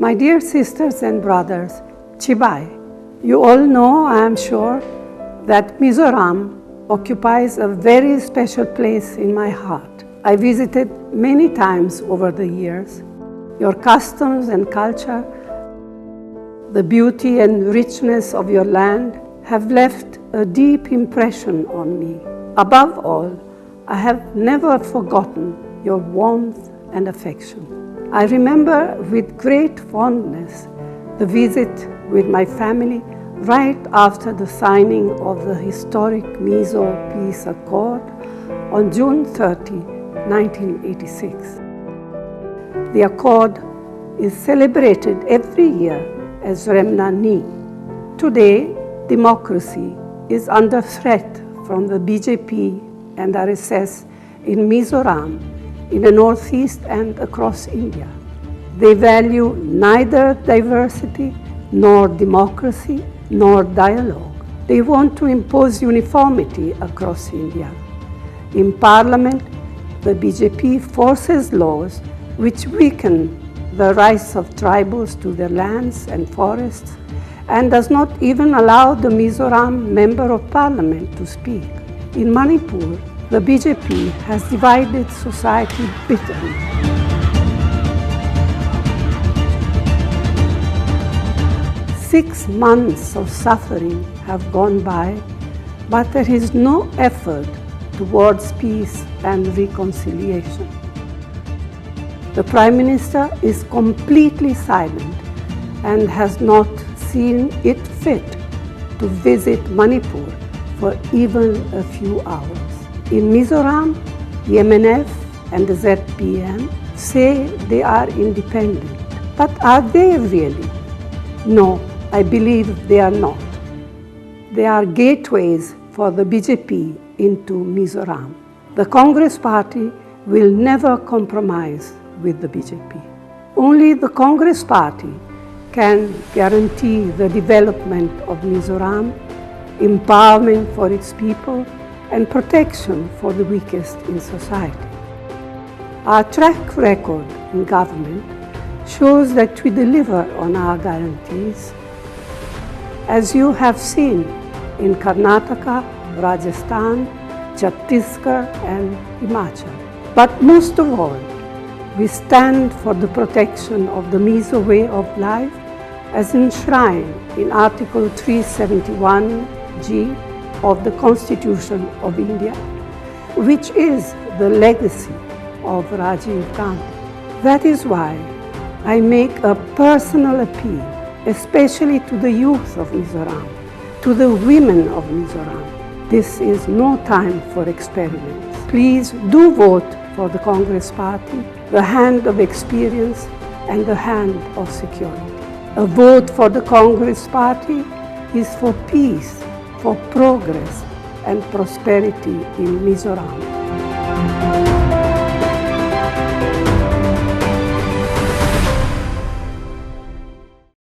My dear sisters and brothers, Chibai, you all know, I am sure, that Mizoram occupies a very special place in my heart. I visited many times over the years. Your customs and culture, the beauty and richness of your land have left a deep impression on me. Above all, I have never forgotten your warmth and affection. I remember with great fondness the visit with my family right after the signing of the historic Mizo Peace Accord on June 30, 1986. The accord is celebrated every year as Remnani. Today, democracy is under threat from the BJP and RSS in Mizoram, in the northeast and across India. They value neither diversity nor democracy nor dialogue. They want to impose uniformity across India. In Parliament, the BJP forces laws which weaken the rights of tribals to their lands and forests and does not even allow the Mizoram Member of Parliament to speak. In Manipur, the BJP has divided society bitterly. Six months of suffering have gone by, but there is no effort towards peace and reconciliation. The Prime Minister is completely silent and has not seen it fit to visit Manipur for even a few hours. In Mizoram, the MNF and the ZPM say they are independent. But are they really? No, I believe they are not. They are gateways for the BJP into Mizoram. The Congress party will never compromise with the BJP. Only the Congress party can guarantee the development of Mizoram, empowerment for its people, and protection for the weakest in society. Our track record in government shows that we deliver on our guarantees, as you have seen in Karnataka, Rajasthan, Chhattisgarh, and Himachal. But most of all, we stand for the protection of the Mizo way of life as enshrined in Article 371G of the Constitution of India, which is the legacy of Rajiv Gandhi. That is why I make a personal appeal, especially to the youth of Mizoram, to the women of Mizoram. This is no time for experiments. Please do vote for the Congress Party, the hand of experience and the hand of security. A vote for the Congress Party is for peace, for progress and prosperity in Mizoram.